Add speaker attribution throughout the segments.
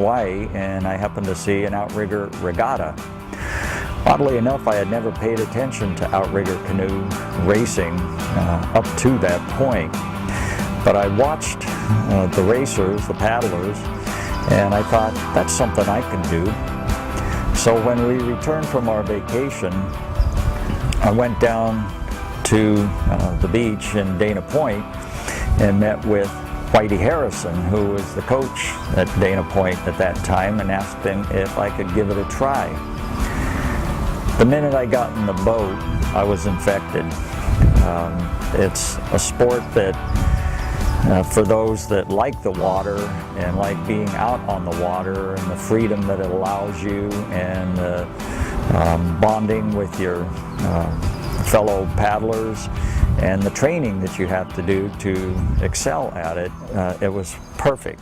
Speaker 1: Hawaii, and I happened to see an outrigger regatta. Oddly enough, I had never paid attention to outrigger canoe racing up to that point. But I watched the racers, the paddlers, and I thought, that's something I can do. So when we returned from our vacation, I went down to the beach in Dana Point and met with Whitey Harrison, who was the coach at Dana Point at that time, and asked him if I could give it a try. The minute I got in the boat, I was infected. It's a sport that, for those that like the water and like being out on the water and the freedom that it allows you, and bonding with your fellow paddlers, and the training that you have to do to excel at it, it was perfect.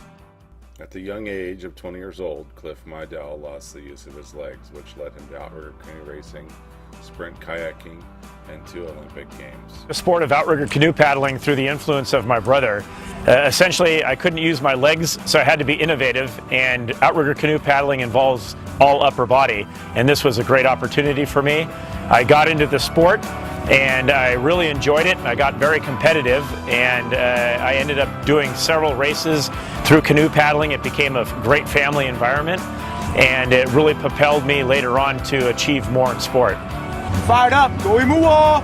Speaker 2: At the young age of 20 years old, Cliff Mydell lost the use of his legs, which led him to outrigger canoe racing, sprint kayaking, and 2 Olympic Games.
Speaker 3: The sport of outrigger canoe paddling through the influence of my brother. Essentially, I couldn't use my legs, so I had to be innovative, and outrigger canoe paddling involves all upper body, and this was a great opportunity for me. I got into the sport, and I really enjoyed it, and I got very competitive, and I ended up doing several races through canoe paddling. It became a great family environment, and it really propelled me later on to achieve more in sport.
Speaker 4: Fired up, going mua!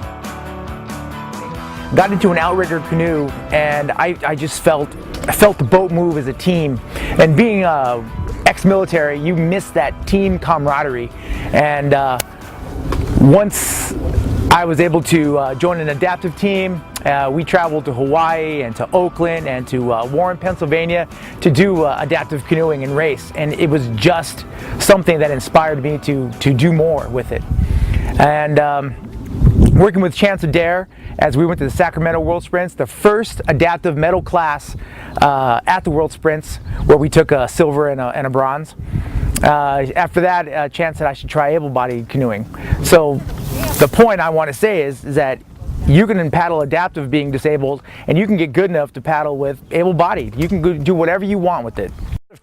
Speaker 5: Got into an outrigger canoe, and I just felt the boat move as a team. And being ex-military, you miss that team camaraderie. And once I was able to join an adaptive team, we traveled to Hawaii and to Oakland and to Warren, Pennsylvania to do adaptive canoeing and race. And it was just something that inspired me to do more with it. And working with Chance Adair as we went to the Sacramento World Sprints, the first adaptive medal class at the World Sprints, where we took a silver and a bronze. After that, Chance said I should try able-bodied canoeing. So the point I want to say is that you can paddle adaptive being disabled, and you can get good enough to paddle with able-bodied. You can do whatever you want with it.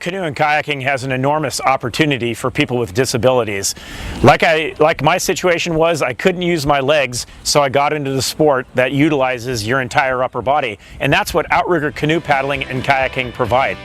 Speaker 3: Canoe and kayaking has an enormous opportunity for people with disabilities. Like my situation was, I couldn't use my legs, so I got into the sport that utilizes your entire upper body, and that's what outrigger canoe paddling and kayaking provide.